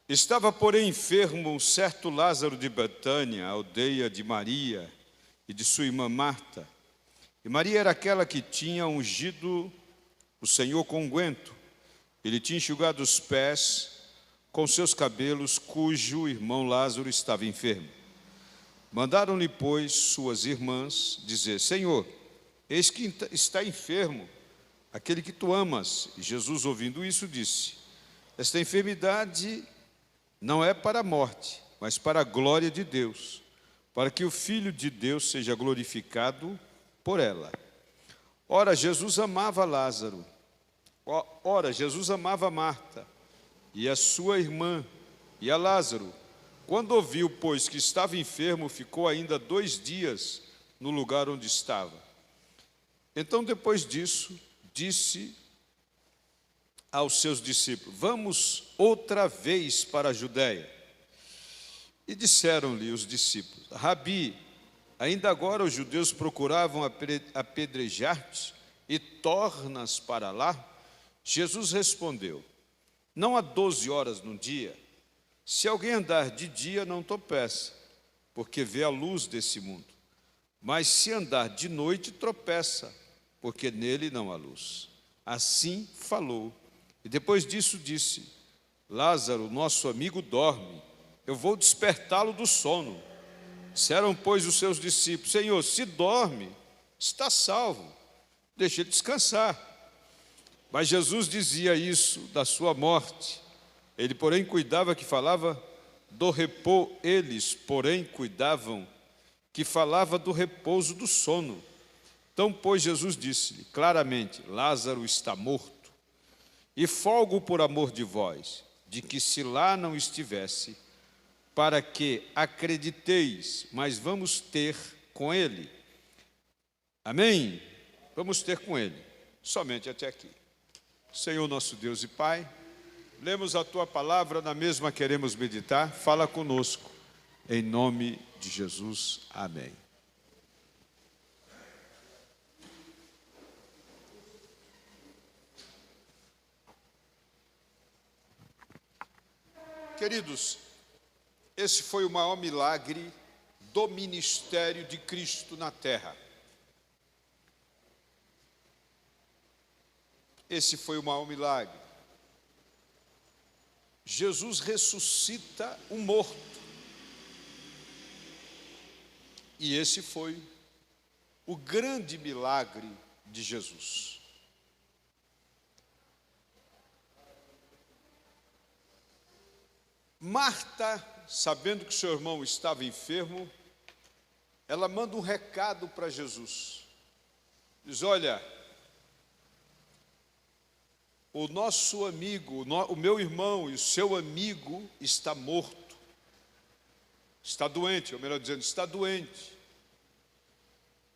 Estava, porém, enfermo um certo Lázaro de Betânia, a aldeia de Maria e de sua irmã Marta. E Maria era aquela que tinha ungido o Senhor com unguento. Ele tinha enxugado os pés com seus cabelos, cujo irmão Lázaro estava enfermo. Mandaram-lhe, pois, suas irmãs dizer: Senhor, eis que está enfermo aquele que tu amas. E Jesus, ouvindo isso, disse: esta enfermidade não é para a morte, mas para a glória de Deus, para que o Filho de Deus seja glorificado por ela. Ora, Jesus amava Lázaro. Ora, Jesus amava Marta e a sua irmã e a Lázaro. Quando ouviu, pois, que estava enfermo, ficou ainda 2 dias no lugar onde estava. Então, depois disso, disse aos seus discípulos: vamos outra vez para a Judéia. E disseram-lhe os discípulos: Rabi, ainda agora os judeus procuravam apedrejar-te e tornas para lá? Jesus respondeu: não há 12 horas no dia? Se alguém andar de dia, não tropeça, porque vê a luz desse mundo. Mas se andar de noite, tropeça, porque nele não há luz. Assim falou. E depois disso disse: Lázaro, nosso amigo, dorme. Eu vou despertá-lo do sono. Disseram, pois, os seus discípulos: Senhor, se dorme, está salvo, deixa ele descansar. Mas Jesus dizia isso da sua morte. Ele, porém, cuidava que falava do repouso. Eles, porém, cuidavam que falava do repouso do sono. Então, pois, Jesus disse-lhe claramente: Lázaro está morto. E folgo por amor de vós, de que se lá não estivesse, para que acrediteis, mas vamos ter com ele. Amém? Vamos ter com ele, somente até aqui. Senhor nosso Deus e Pai, lemos a Tua palavra, na mesma queremos meditar. Fala conosco, em nome de Jesus. Amém. Queridos, esse foi o maior milagre do ministério de Cristo na terra. Esse foi o maior milagre. Jesus ressuscita um morto. E esse foi o grande milagre de Jesus. Marta, sabendo que seu irmão estava enfermo, ela manda um recado para Jesus. Diz: olha, o nosso amigo, o meu irmão e o seu amigo está morto. Está doente, ou melhor dizendo, está doente.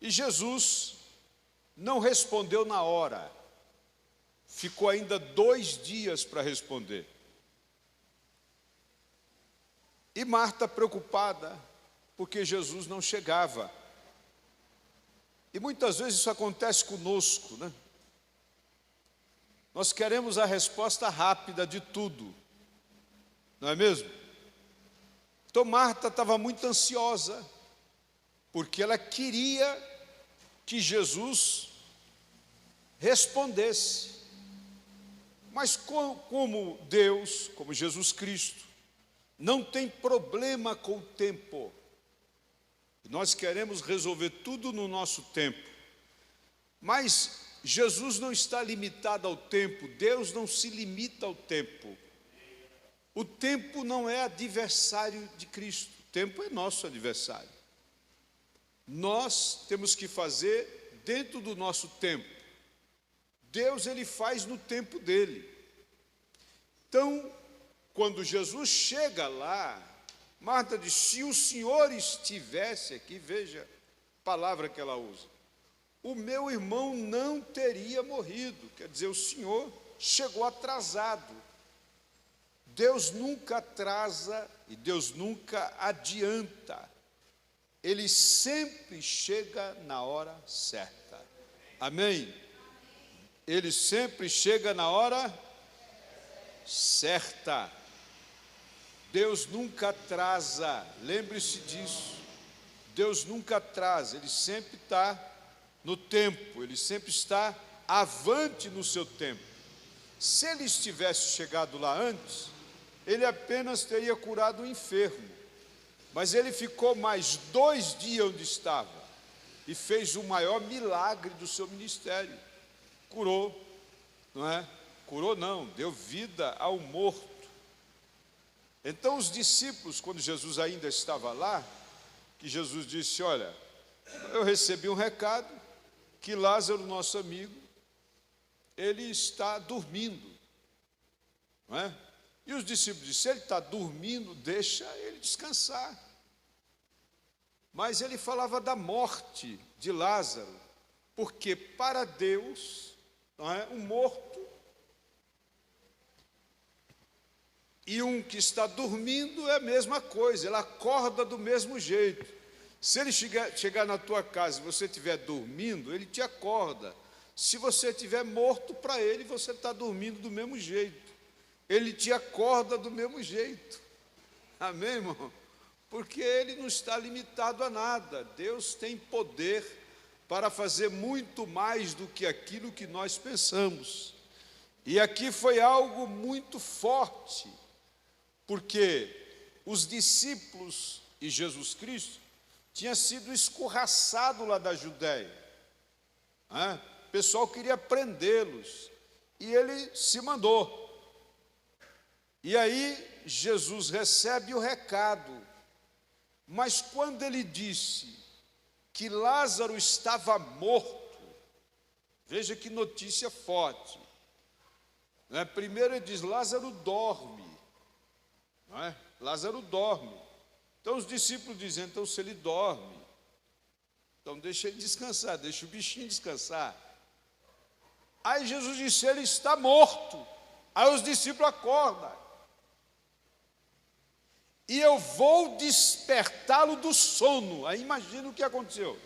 E Jesus não respondeu na hora. Ficou ainda 2 dias para responder. E Marta preocupada, porque Jesus não chegava. E muitas vezes isso acontece conosco, né? Nós queremos a resposta rápida de tudo, não é mesmo? Então Marta estava muito ansiosa, porque ela queria que Jesus respondesse. Mas como Deus, como Jesus Cristo, não tem problema com o tempo. Nós queremos resolver tudo no nosso tempo. Mas Jesus não está limitado ao tempo. Deus não se limita ao tempo. O tempo não é adversário de Cristo. O tempo é nosso adversário. Nós temos que fazer dentro do nosso tempo. Deus, ele faz no tempo dele. Então, quando Jesus chega lá, Marta diz: se o Senhor estivesse aqui, veja a palavra que ela usa, o meu irmão não teria morrido. Quer dizer, o Senhor chegou atrasado. Deus nunca atrasa e Deus nunca adianta. Ele sempre chega na hora certa. Amém? Ele sempre chega na hora certa. Deus nunca atrasa, lembre-se disso. Deus nunca atrasa, Ele sempre está no tempo, Ele sempre está avante no seu tempo. Se Ele estivesse chegado lá antes, Ele apenas teria curado o enfermo. Mas Ele ficou mais 2 dias onde estava e fez o maior milagre do seu ministério. Curou, não é? Curou não, deu vida ao morto. Então os discípulos, quando Jesus ainda estava lá, que Jesus disse, olha, eu recebi um recado que Lázaro, nosso amigo, ele está dormindo, não é? E os discípulos disseram, se ele está dormindo, deixa ele descansar. Mas ele falava da morte de Lázaro, porque para Deus, não é, um morto e um que está dormindo é a mesma coisa, ele acorda do mesmo jeito. Se ele chegar na tua casa e você estiver dormindo, ele te acorda. Se você estiver morto, para ele você está dormindo do mesmo jeito. Ele te acorda do mesmo jeito. Amém, irmão? Porque ele não está limitado a nada. Deus tem poder para fazer muito mais do que aquilo que nós pensamos. E aqui foi algo muito forte, porque os discípulos e Jesus Cristo tinha sido escorraçado lá da Judéia. O pessoal queria prendê-los e ele se mandou. E aí Jesus recebe o recado, mas quando ele disse que Lázaro estava morto, veja que notícia forte. Primeiro ele diz, Lázaro dorme. Não é? Lázaro dorme. Então os discípulos dizem, então se ele dorme, então deixa ele descansar, deixa o bichinho descansar. Aí Jesus disse, ele está morto. Aí os discípulos acordam. E eu vou despertá-lo do sono. Aí imagina o que aconteceu.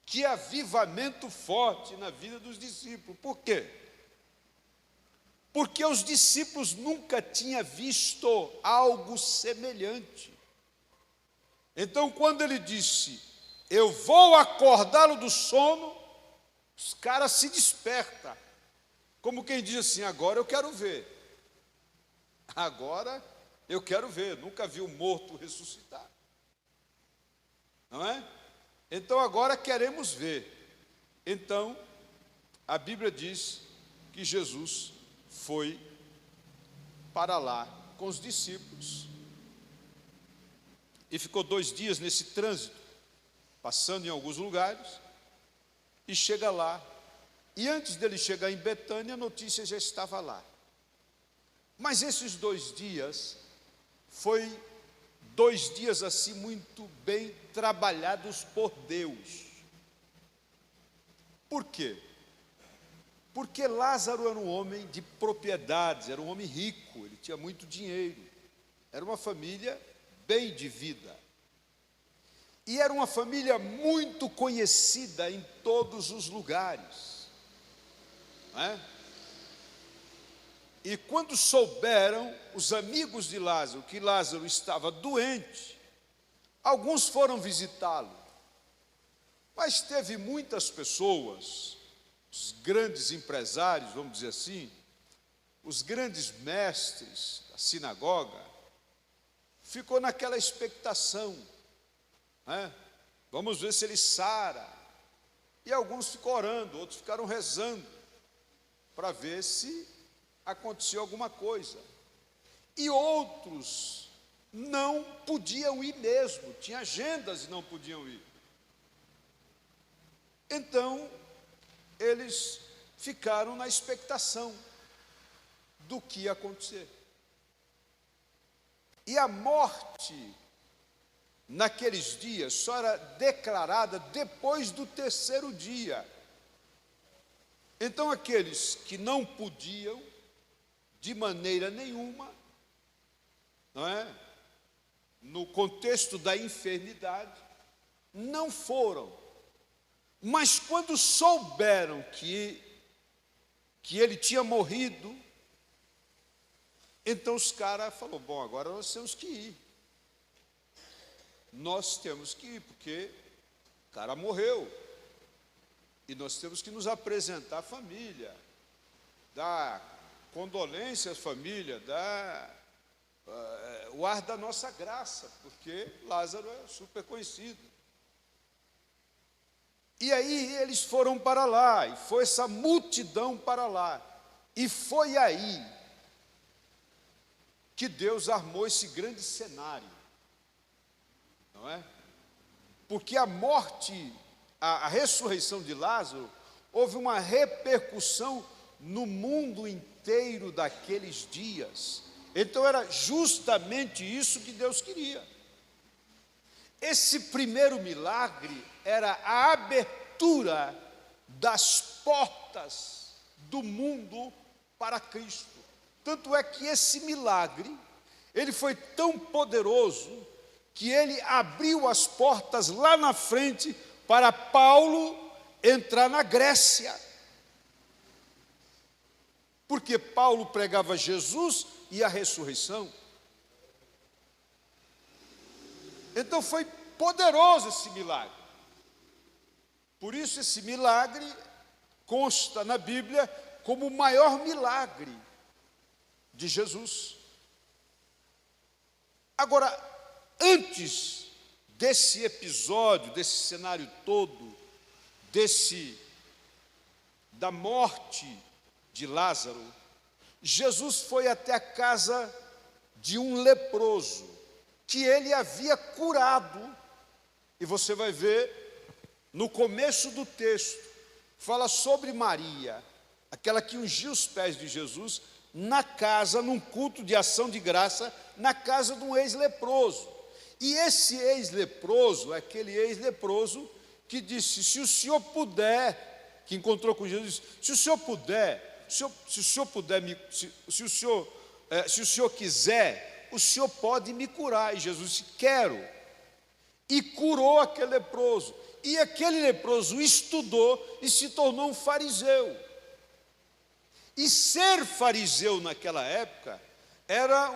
Que avivamento forte na vida dos discípulos. Por quê? Porque os discípulos nunca tinham visto algo semelhante. Então, quando ele disse, eu vou acordá-lo do sono, os caras se despertam. Como quem diz assim, agora eu quero ver. Agora eu quero ver. Nunca vi um morto ressuscitar. Não é? Então, agora queremos ver. Então, a Bíblia diz que Jesus foi para lá com os discípulos e ficou 2 dias nesse trânsito, passando em alguns lugares, e chega lá, e antes dele chegar em Betânia, a notícia já estava lá. Mas esses 2 dias, foi 2 dias assim muito bem trabalhados por Deus. Por quê? Porque Lázaro era um homem de propriedades, era um homem rico, ele tinha muito dinheiro, era uma família bem de vida. E era uma família muito conhecida em todos os lugares. Não é? E quando souberam os amigos de Lázaro que Lázaro estava doente, alguns foram visitá-lo. Mas teve muitas pessoas, os grandes empresários, vamos dizer assim, os grandes mestres da sinagoga, ficou naquela expectação, né? Vamos ver se ele sara. E alguns ficam orando, outros ficaram rezando, para ver se aconteceu alguma coisa. E outros não podiam ir mesmo, tinha agendas e não podiam ir. Então, eles ficaram na expectação do que ia acontecer. E a morte, naqueles dias, só era declarada depois do 3º dia. Então, aqueles que não podiam, de maneira nenhuma, não é? No contexto da enfermidade, não foram. Mas quando souberam que ele tinha morrido, Então os caras falaram, bom, agora nós temos que ir. Nós temos que ir, porque o cara morreu. E nós temos que nos apresentar à família, dar condolência à família, dar o ar da nossa graça, porque Lázaro é super conhecido. E aí eles foram para lá, e foi essa multidão para lá. E foi aí que Deus armou esse grande cenário, não é? Porque a morte, a ressurreição de Lázaro, houve uma repercussão no mundo inteiro daqueles dias. Então era justamente isso que Deus queria. Esse primeiro milagre era a abertura das portas do mundo para Cristo. Tanto é que esse milagre, ele foi tão poderoso que ele abriu as portas lá na frente para Paulo entrar na Grécia. Porque Paulo pregava Jesus e a ressurreição. Então foi poderoso esse milagre. Por isso esse milagre consta na Bíblia como o maior milagre de Jesus. Agora, antes desse episódio, desse cenário todo, da morte de Lázaro, Jesus foi até a casa de um leproso, que ele havia curado. E você vai ver, no começo do texto, fala sobre Maria, aquela que ungiu os pés de Jesus, na casa, num culto de ação de graça, na casa de um ex-leproso. E esse ex-leproso, aquele ex-leproso que disse, se o senhor puder, que encontrou com Jesus, se o senhor puder, se o senhor quiser, o senhor pode me curar. E Jesus disse, quero. E curou aquele leproso. E aquele leproso estudou e se tornou um fariseu. E ser fariseu naquela época era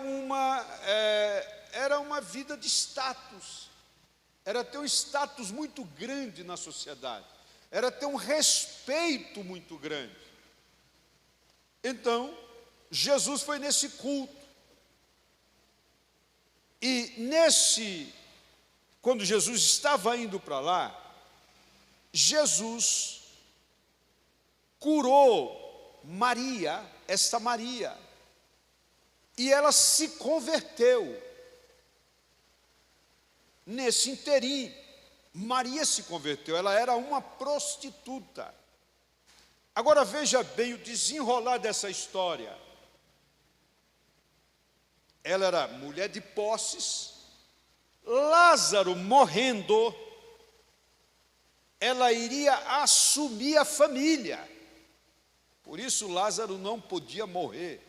uma vida de status. Era ter um status muito grande na sociedade. Era ter um respeito muito grande. Então, Jesus foi nesse culto. E quando Jesus estava indo para lá, Jesus curou Maria, esta Maria, e ela se converteu. Nesse interim, Maria se converteu, ela era uma prostituta. Agora veja bem o desenrolar dessa história. Ela era mulher de posses, Lázaro morrendo, ela iria assumir a família. Por isso Lázaro não podia morrer.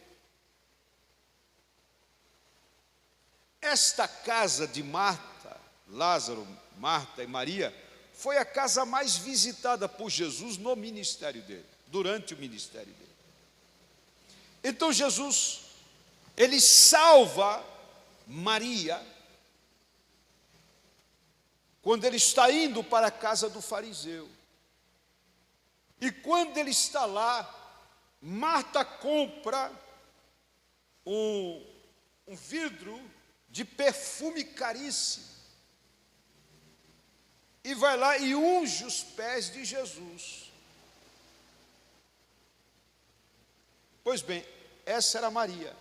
Esta casa de Marta, Lázaro, Marta e Maria, foi a casa mais visitada por Jesus no ministério dele, durante o ministério dele. Então Jesus, ele salva Maria quando ele está indo para a casa do fariseu. E quando ele está lá, Marta compra um vidro de perfume caríssimo e vai lá e unge os pés de Jesus. Pois bem, essa era Maria.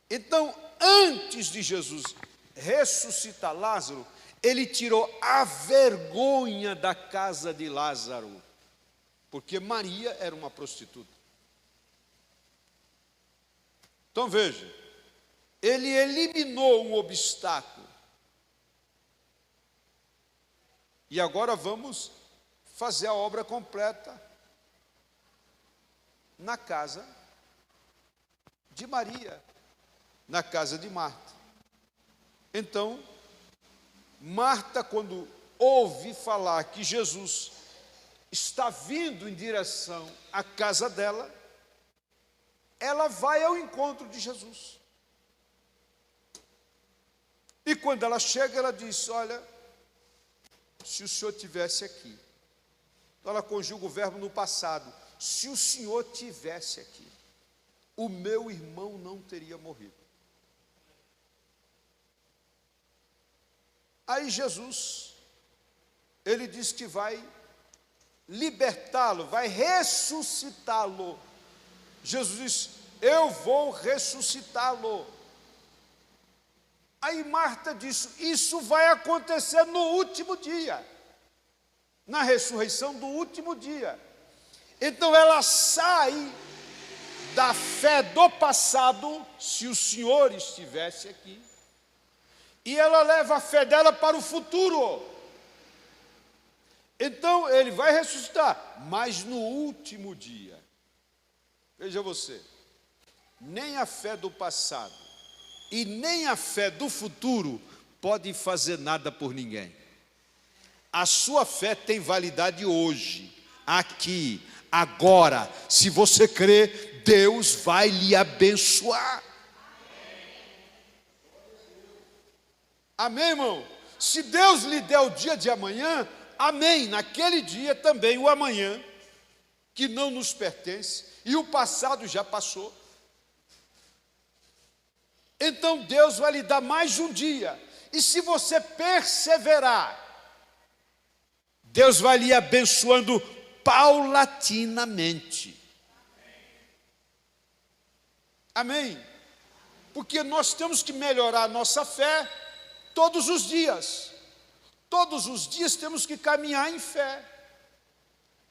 Então, antes de Jesus ressuscitar Lázaro, ele tirou a vergonha da casa de Lázaro, porque Maria era uma prostituta. Então veja, ele eliminou um obstáculo. E agora vamos fazer a obra completa na casa de Maria, na casa de Marta. Então, Marta, quando ouve falar que Jesus está vindo em direção à casa dela, ela vai ao encontro de Jesus. E quando ela chega, ela diz: olha, se o Senhor tivesse aqui. Então ela conjuga o verbo no passado. Se o Senhor tivesse aqui, o meu irmão não teria morrido. Aí Jesus, ele diz que vai libertá-lo, vai ressuscitá-lo. Jesus diz: eu vou ressuscitá-lo. Aí Marta disse: isso vai acontecer no último dia, na ressurreição do último dia. Então ela sai da fé do passado, se o Senhor estivesse aqui, e ela leva a fé dela para o futuro. Então ele vai ressuscitar, mas no último dia. Veja você, nem a fé do passado e nem a fé do futuro podem fazer nada por ninguém. A sua fé tem validade hoje, aqui, agora. Se você crê, Deus vai lhe abençoar. Amém, irmão? Se Deus lhe der o dia de amanhã, amém. Naquele dia também o amanhã, que não nos pertence, e o passado já passou. Então Deus vai lhe dar mais um dia. E se você perseverar, Deus vai lhe abençoando paulatinamente. Amém? Porque nós temos que melhorar a nossa fé todos os dias. Todos os dias temos que caminhar em fé.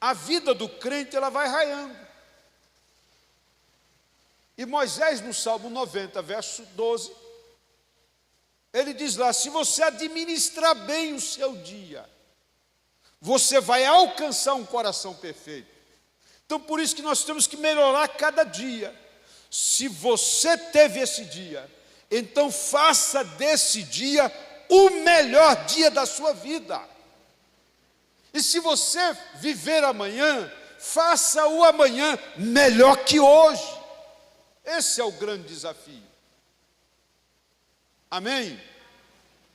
A vida do crente, ela vai raiando. E Moisés, no Salmo 90, verso 12, ele diz lá: se você administrar bem o seu dia, você vai alcançar um coração perfeito. Então, por isso que nós temos que melhorar cada dia. Se você teve esse dia, então faça desse dia o melhor dia da sua vida. E se você viver amanhã, faça o amanhã melhor que hoje. Esse é o grande desafio. Amém?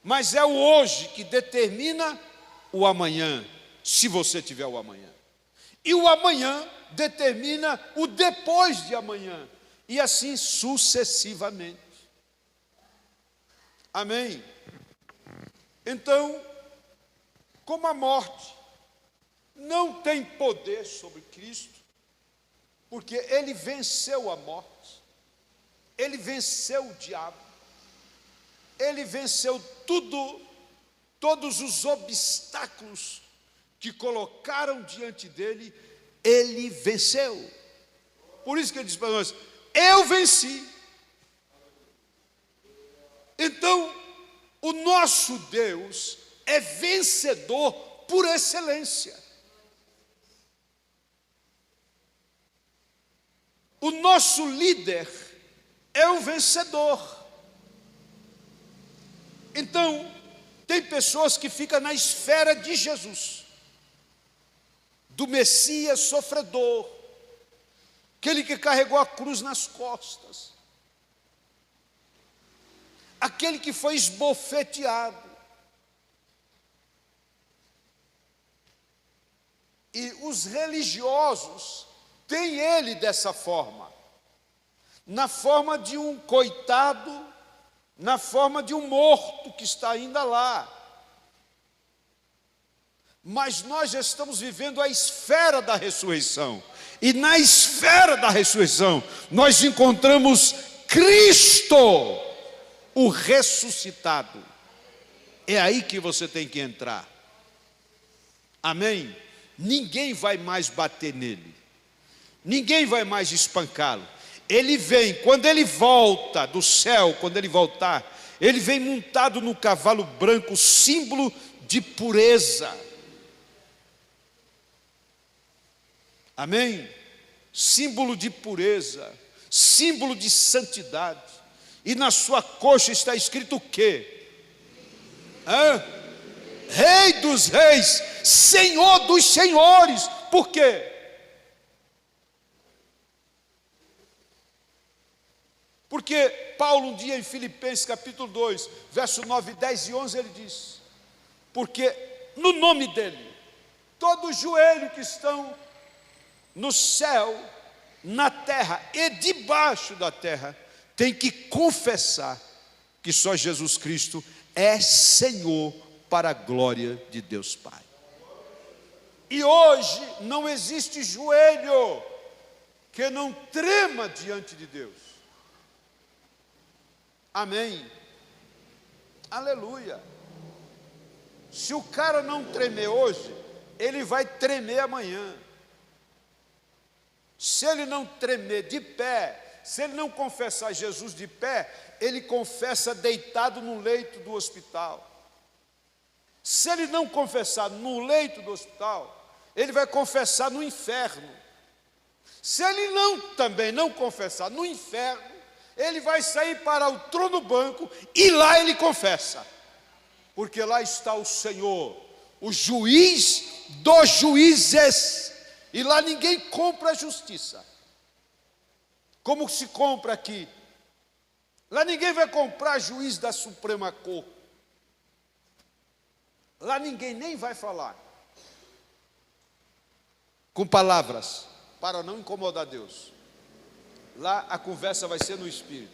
Mas é o hoje que determina o amanhã, se você tiver o amanhã. E o amanhã determina o depois de amanhã. E assim sucessivamente. Amém? Então, como a morte não tem poder sobre Cristo, porque Ele venceu a morte, Ele venceu o diabo, Ele venceu tudo, todos os obstáculos que colocaram diante dele, Ele venceu. Por isso que Ele diz para nós: eu venci. Então, o nosso Deus é vencedor por excelência. O nosso líder é um vencedor. Então, tem pessoas que ficam na esfera de Jesus, do Messias sofredor, aquele que carregou a cruz nas costas, aquele que foi esbofeteado. E os religiosos têm ele dessa forma, na forma de um coitado, na forma de um morto que está ainda lá. Mas nós já estamos vivendo a esfera da ressurreição. E na esfera da ressurreição, nós encontramos Cristo, o ressuscitado. É aí que você tem que entrar. Amém? Ninguém vai mais bater nele. Ninguém vai mais espancá-lo. Ele vem, quando ele volta do céu, quando ele voltar, ele vem montado no cavalo branco, símbolo de pureza. Amém? Símbolo de pureza, símbolo de santidade. E na sua coxa está escrito o quê? Rei dos reis, Senhor dos senhores. Por quê? Porque Paulo um dia em Filipenses capítulo 2, verso 9, 10 e 11, ele diz: porque no nome dele, todo joelho que estão no céu, na terra e debaixo da terra, tem que confessar que só Jesus Cristo é Senhor, para a glória de Deus Pai. E hoje não existe joelho que não trema diante de Deus. Amém? Aleluia. Se o cara não tremer hoje, ele vai tremer amanhã. Se ele não tremer de pé, se ele não confessar Jesus de pé, ele confessa deitado no leito do hospital. Se ele não confessar no leito do hospital, ele vai confessar no inferno. Se ele também não confessar no inferno, ele vai sair para o trono branco e lá ele confessa. Porque lá está o Senhor, o juiz dos juízes. E lá ninguém compra a justiça, como se compra aqui. Lá ninguém vai comprar juiz da Suprema Corte. Lá ninguém nem vai falar com palavras, para não incomodar Deus. Lá a conversa vai ser no Espírito.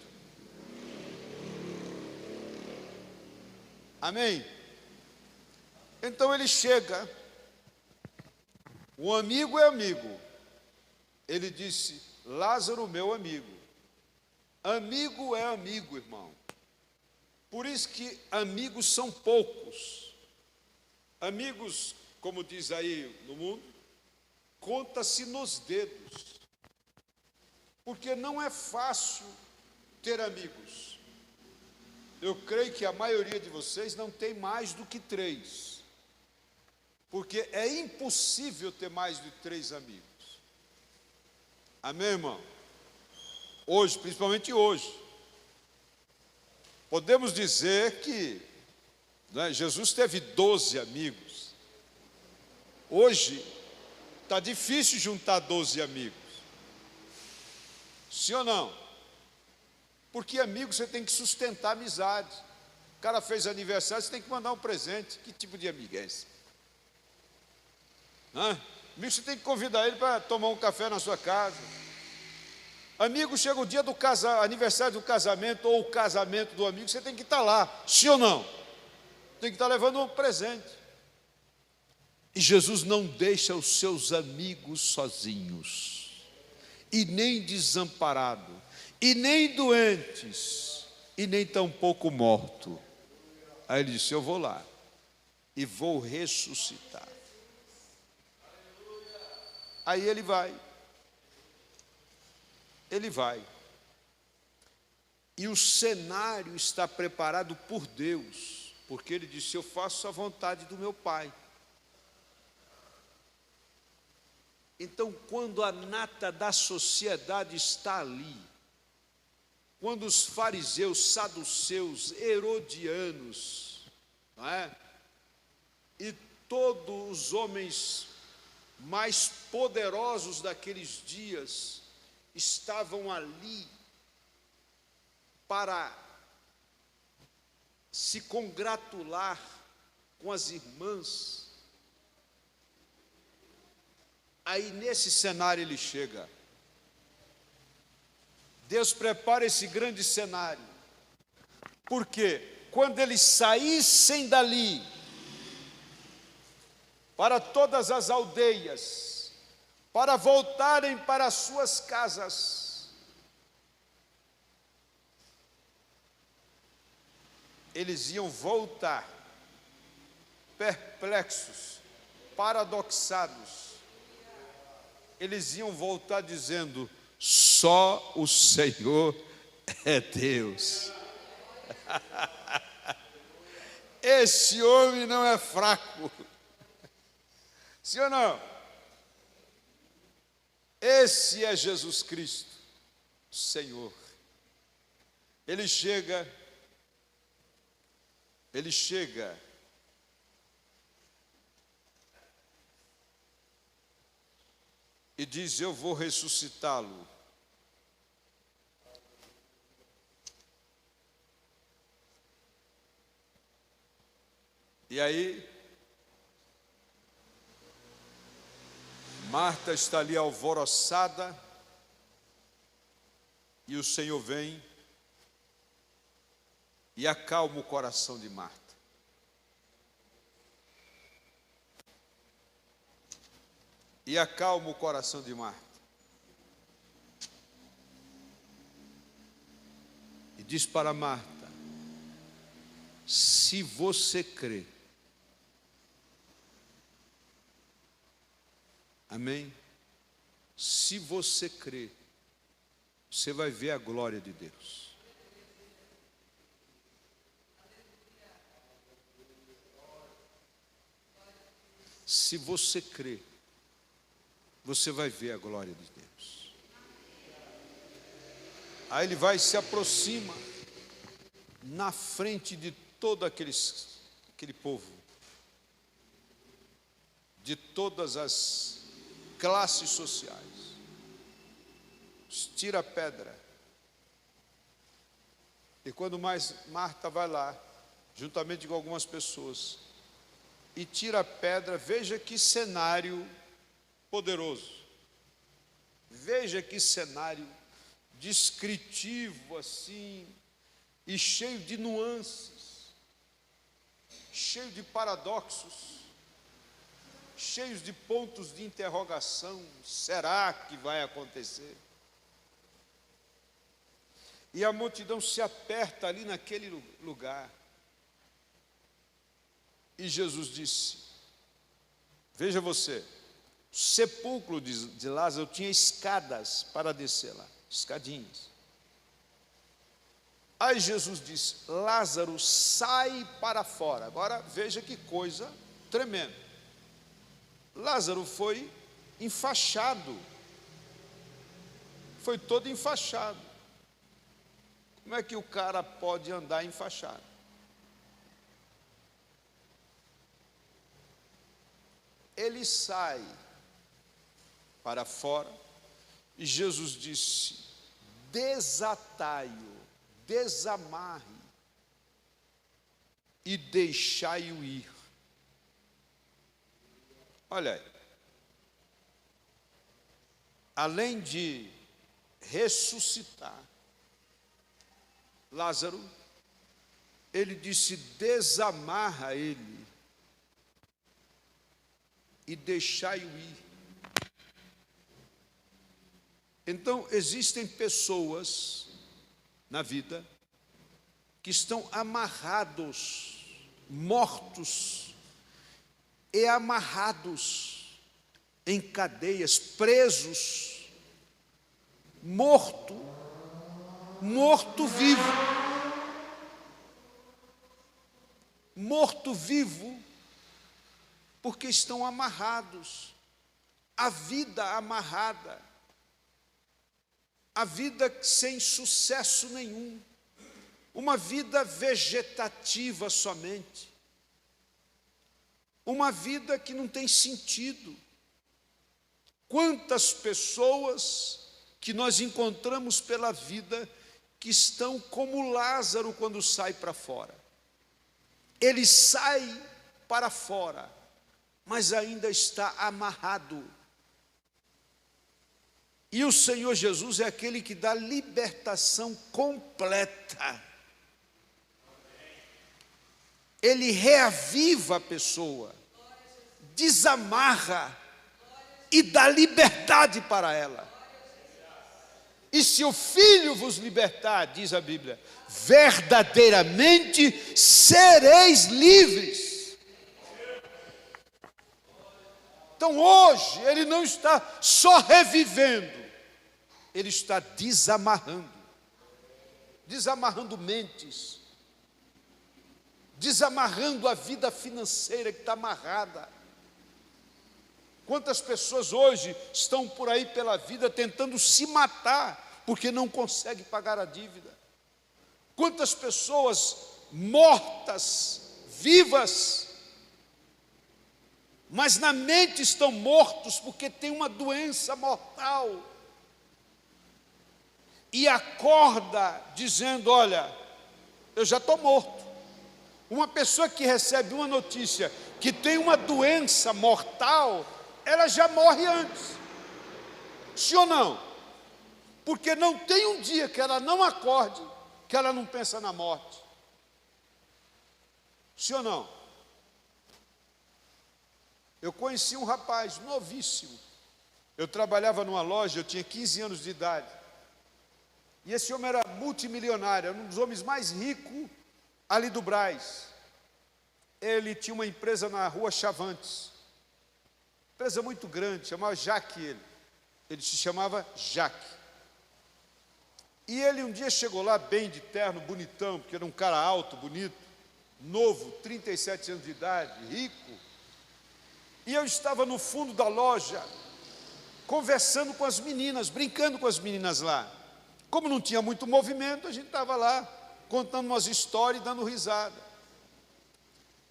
Amém? Então ele chega, o amigo é amigo. Ele disse: Lázaro, meu amigo. Amigo é amigo, irmão. Por isso que amigos são poucos. Amigos, como diz aí no mundo, conta-se nos dedos. Porque não é fácil ter amigos. Eu creio que a maioria de vocês não tem mais do que 3. Porque é impossível ter mais de 3 amigos. Amém, irmão? Hoje, principalmente hoje. Podemos dizer que Jesus teve 12 amigos. Hoje, está difícil juntar 12 amigos. Sim ou não? Porque amigo você tem que sustentar a amizade. O cara fez aniversário, você tem que mandar um presente. Que tipo de amigo é esse? Amigo, você tem que convidar ele para tomar um café na sua casa. Amigo, chega o dia do aniversário do casamento ou o casamento do amigo, você tem que estar lá, sim ou não? Tem que estar levando um presente. E Jesus não deixa os seus amigos sozinhos, e nem desamparados, e nem doentes, e nem tampouco morto. Aí ele disse: eu vou lá e vou ressuscitar. Aí ele vai. Ele vai. E o cenário está preparado por Deus, porque ele disse: eu faço a vontade do meu Pai. Então, quando a nata da sociedade está ali, quando os fariseus, saduceus, herodianos, não é? E todos os homens mais poderosos daqueles dias estavam ali para se congratular com as irmãs. Aí nesse cenário ele chega. Deus prepara esse grande cenário, porque quando eles saíssem dali para todas as aldeias, para voltarem para as suas casas, eles iam voltar perplexos, paradoxados. Eles iam voltar dizendo: só o Senhor é Deus. Esse homem não é fraco. Sim ou não? Esse é Jesus Cristo, Senhor. Ele chega e diz: eu vou ressuscitá-lo. E aí, Marta está ali alvoroçada, e o Senhor vem e acalma o coração de Marta. E acalma o coração de Marta. E diz para Marta: se você crê, amém? Se você crê, você vai ver a glória de Deus. Se você crê, você vai ver a glória de Deus. Aí ele vai e se aproxima na frente de todo aquele povo, de todas as classes sociais. Tira a pedra. E quando mais Marta vai lá, juntamente com algumas pessoas, e tira a pedra, veja que cenário poderoso. Veja que cenário descritivo assim, e cheio de nuances, cheio de paradoxos, cheios de pontos de interrogação. Será que vai acontecer? E a multidão se aperta ali naquele lugar. E Jesus disse: veja você, o sepulcro de Lázaro tinha escadas para descer lá, escadinhas. Aí Jesus disse: Lázaro, sai para fora. Agora veja que coisa tremenda. Lázaro foi enfaixado, foi todo enfaixado. Como é que o cara pode andar enfaixado? Ele sai para fora e Jesus disse: desatai-o, desamarre e deixai-o ir. Olha aí, além de ressuscitar Lázaro, ele disse: desamarra ele e deixai-o ir. Então, existem pessoas na vida que estão amarrados, mortos e amarrados em cadeias, presos, morto vivo, porque estão amarrados, a vida amarrada, a vida sem sucesso nenhum, uma vida vegetativa somente, uma vida que não tem sentido. Quantas pessoas que nós encontramos pela vida que estão como Lázaro quando sai para fora. Ele sai para fora, mas ainda está amarrado. E o Senhor Jesus é aquele que dá libertação completa. Ele reaviva a pessoa, desamarra e dá liberdade para ela. E se o Filho vos libertar, diz a Bíblia, verdadeiramente sereis livres. Então hoje ele não está só revivendo, ele está desamarrando mentes, desamarrando a vida financeira que está amarrada. Quantas pessoas hoje estão por aí pela vida tentando se matar porque não conseguem pagar a dívida? Quantas pessoas mortas, vivas, mas na mente estão mortos porque tem uma doença mortal. E acorda dizendo: olha, eu já estou morto, Uma pessoa que recebe uma notícia que tem uma doença mortal, ela já morre antes. Sim ou não? Porque não tem um dia que ela não acorde, que ela não pensa na morte. Sim ou não? Eu conheci um rapaz novíssimo. Eu trabalhava numa loja, eu tinha 15 anos de idade. E esse homem era multimilionário, era um dos homens mais ricos ali do Brás. Ele tinha uma empresa na rua Chavantes. Empresa muito grande, chamava Jaque ele. Ele se chamava Jaque. E ele um dia chegou lá bem de terno, bonitão, porque era um cara alto, bonito, novo, 37 anos de idade, rico. E eu estava no fundo da loja, conversando com as meninas, brincando com as meninas lá. Como não tinha muito movimento, a gente estava lá, contando umas histórias e dando risada.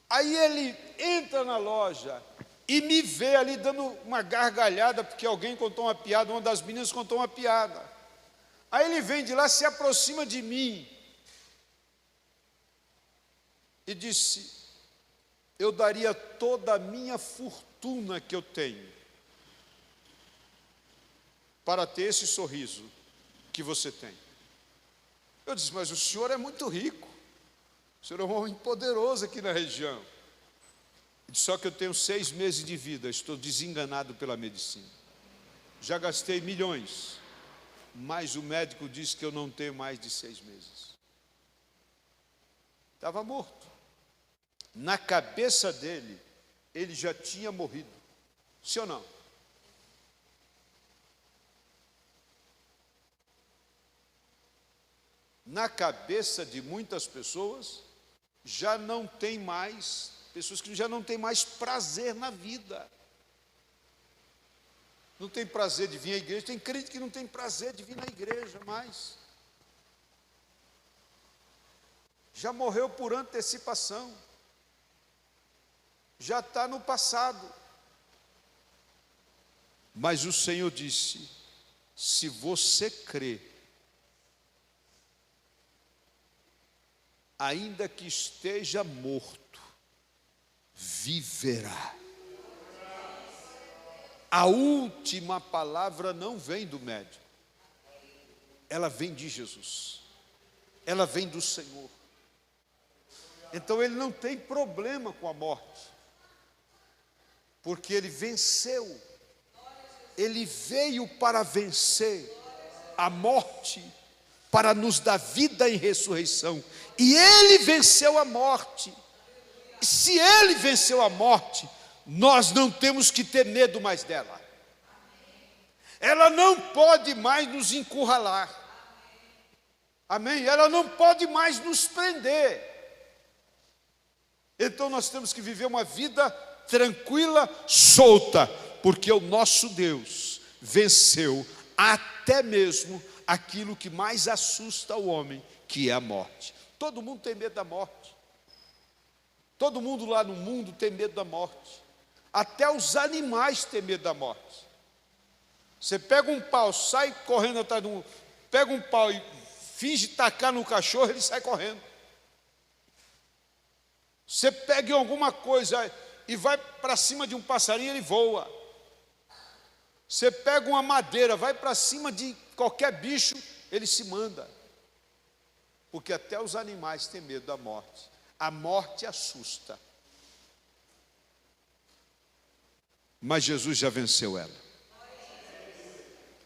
Aí ele entra na loja e me vê ali dando uma gargalhada, porque alguém contou uma piada, uma das meninas contou uma piada. Aí ele vem de lá, se aproxima de mim e disse: eu daria toda a minha fortuna que eu tenho para ter esse sorriso que você tem. Eu disse: mas o senhor é muito rico, o senhor é um homem poderoso aqui na região. Ele disse: só que eu tenho 6 meses de vida, estou desenganado pela medicina. Já gastei milhões, mas o médico disse que eu não tenho mais de 6 meses. Estava morto. Na cabeça dele, ele já tinha morrido. Sim ou não? Na cabeça de muitas pessoas, já não tem mais, pessoas que já não têm mais prazer na vida. Não tem prazer de vir à igreja, tem crente que não tem prazer de vir na igreja mais. Já morreu por antecipação. Já está no passado. Mas o Senhor disse: se você crê, ainda que esteja morto, viverá. A última palavra não vem do médico, ela vem de Jesus, ela vem do Senhor. Então ele não tem problema com a morte, porque ele venceu, ele veio para vencer a morte, para nos dar vida em ressurreição, e ele venceu a morte. E se ele venceu a morte, nós não temos que ter medo mais dela. Ela não pode mais nos encurralar. Amém? Ela não pode mais nos prender. Então nós temos que viver uma vida tranquila, solta, porque o nosso Deus venceu até mesmo aquilo que mais assusta o homem, que é a morte. Todo mundo tem medo da morte. Todo mundo lá no mundo tem medo da morte. Até os animais têm medo da morte. Você pega um pau, sai correndo atrás de um... Pega um pau e finge tacar no cachorro, ele sai correndo. Você pega em alguma coisa e vai para cima de um passarinho, ele voa. Você pega uma madeira, vai para cima de qualquer bicho, ele se manda. Porque até os animais têm medo da morte. A morte assusta. Mas Jesus já venceu ela.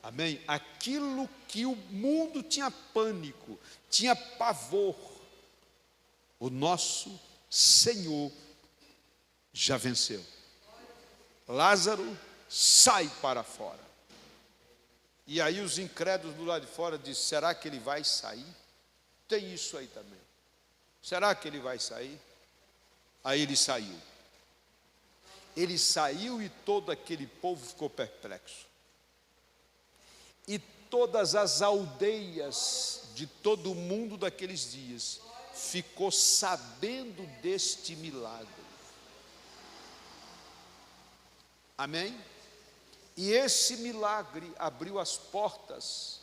Amém? Aquilo que o mundo tinha pânico, tinha pavor, o nosso Senhor já venceu. Lázaro, sai para fora. E aí os incrédulos do lado de fora dizem: será que ele vai sair? Tem isso aí também. Será que ele vai sair? Aí ele saiu. Ele saiu e todo aquele povo ficou perplexo. E todas as aldeias de todo o mundo daqueles dias ficou sabendo deste milagre. Amém? E esse milagre abriu as portas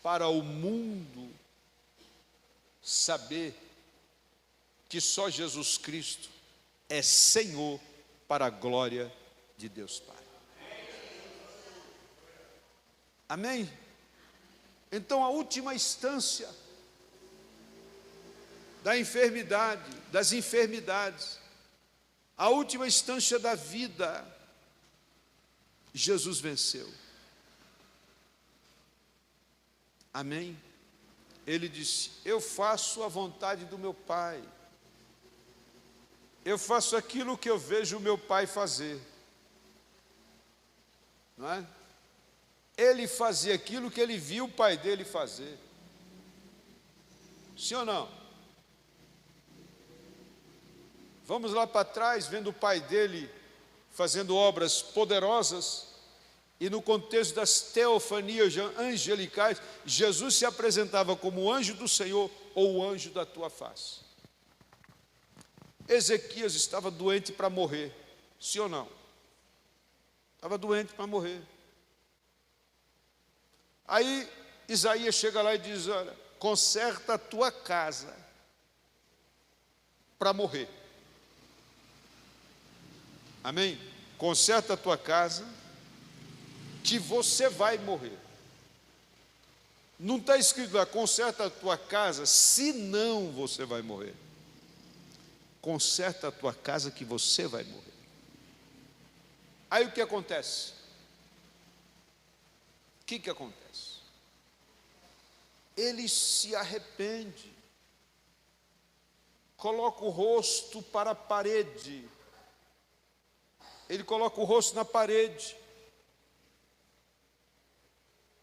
para o mundo saber que só Jesus Cristo é Senhor para a glória de Deus Pai. Amém? Então a última instância da enfermidade, das enfermidades, a última instância da vida, Jesus venceu. Amém? Ele disse: eu faço a vontade do meu Pai. Eu faço aquilo que eu vejo o meu Pai fazer. Não é? Ele fazia aquilo que ele viu o pai dele fazer. Sim ou não? Vamos lá para trás, vendo o pai dele fazendo obras poderosas, e no contexto das teofanias angelicais, Jesus se apresentava como o anjo do Senhor ou o anjo da tua face. Ezequias estava doente para morrer, sim ou não? Estava doente para morrer. Aí Isaías chega lá e diz: olha, conserta a tua casa para morrer. Amém? Conserta a tua casa, que você vai morrer. Não está escrito lá, conserta a tua casa, senão você vai morrer. Conserta a tua casa que você vai morrer. Aí o que acontece? O que acontece? Ele se arrepende, coloca o rosto para a parede, ele coloca o rosto na parede,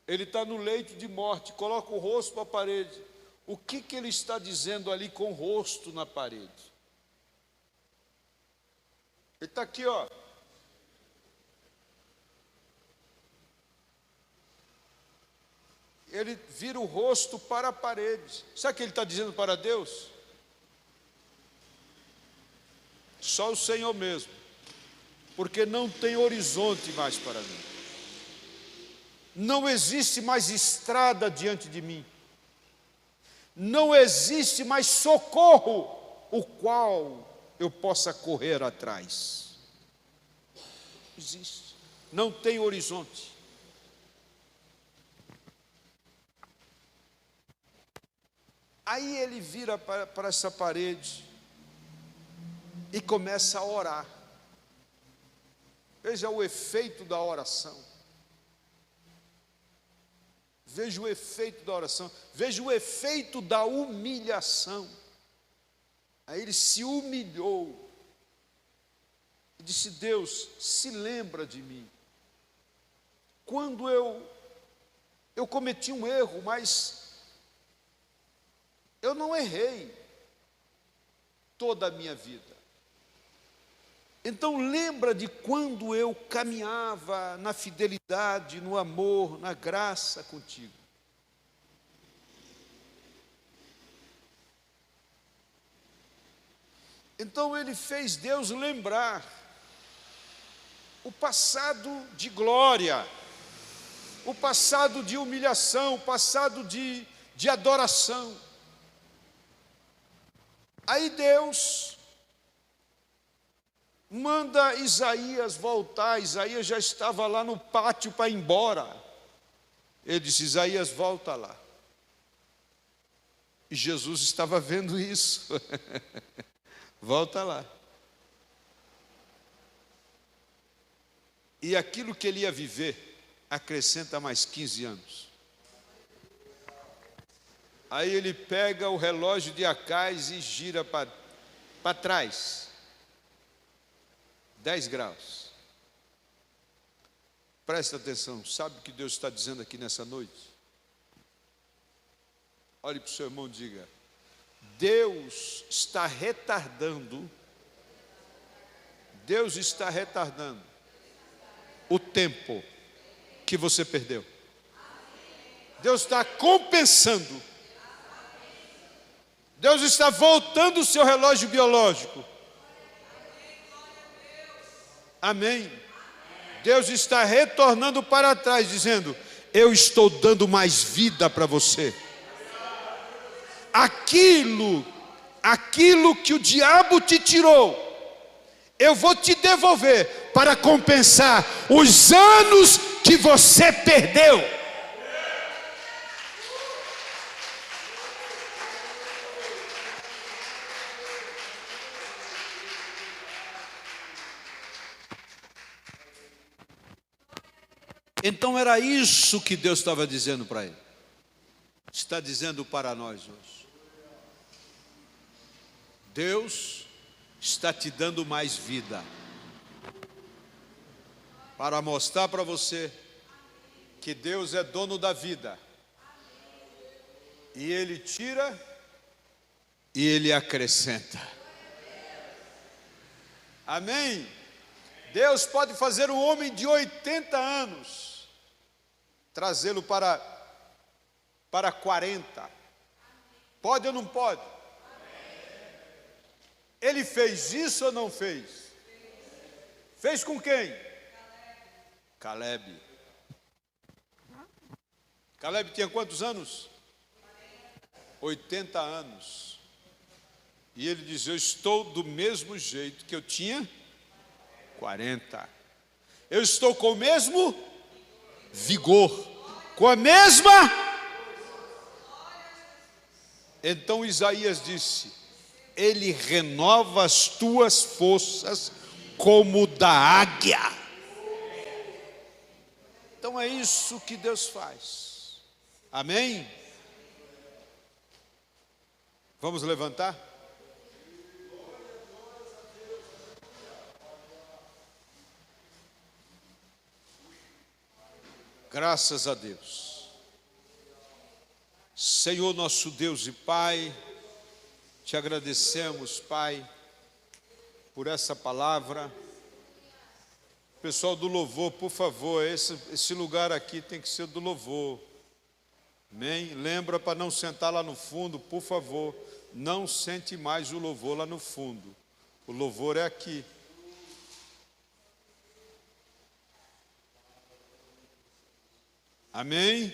ele está no leito de morte, coloca o rosto para a parede. O que ele está dizendo ali com o rosto na parede? Ele está aqui, ó. Ele vira o rosto para a parede. Sabe o que ele está dizendo para Deus? Só o Senhor mesmo, porque não tem horizonte mais para mim. Não existe mais estrada diante de mim. Não existe mais socorro, o qual eu possa correr atrás. Existe. Não tem horizonte. Aí ele vira para essa parede e começa a orar. Veja o efeito da oração. Veja o efeito da oração. Veja o efeito da humilhação. Aí ele se humilhou e disse: Deus, se lembra de mim. Quando eu cometi um erro, mas eu não errei toda a minha vida. Então lembra de quando eu caminhava na fidelidade, no amor, na graça contigo. Então ele fez Deus lembrar o passado de glória, o passado de humilhação, o passado de adoração. Aí Deus manda Isaías voltar. Isaías já estava lá no pátio para ir embora. Ele disse: Isaías, volta lá. E Jesus estava vendo isso. Volta lá. E aquilo que ele ia viver, acrescenta mais 15 anos. Aí ele pega o relógio de Acais e gira para trás. 10 graus. Presta atenção, sabe o que Deus está dizendo aqui nessa noite? Olhe para o seu irmão e diga: Deus está retardando o tempo que você perdeu. Deus está compensando. Deus está voltando o seu relógio biológico. Amém. Deus está retornando para trás, dizendo: eu estou dando mais vida para você. Aquilo aquilo que o diabo te tirou, eu vou te devolver para compensar os anos que você perdeu. Então era isso que Deus estava dizendo para ele. Está dizendo para nós hoje. Deus está te dando mais vida, para mostrar para você que Deus é dono da vida, e Ele tira e Ele acrescenta. Amém? Deus pode fazer um homem de 80 anos, trazê-lo para 40. Pode ou não pode? Ele fez isso ou não fez? Fez com quem? Caleb. Caleb tinha quantos anos? 80 anos. E ele diz: eu estou do mesmo jeito que eu tinha 40. Eu estou com o mesmo vigor, com a mesma. Então Isaías disse: Ele renova as tuas forças como da águia. Então é isso que Deus faz. Amém? Vamos levantar? Graças a Deus. Senhor nosso Deus e Pai, te agradecemos, Pai, por essa palavra. Pessoal do louvor, por favor, esse lugar aqui tem que ser do louvor. Amém? Lembra para não sentar lá no fundo, por favor. Não sente mais o louvor lá no fundo. O louvor é aqui. Amém?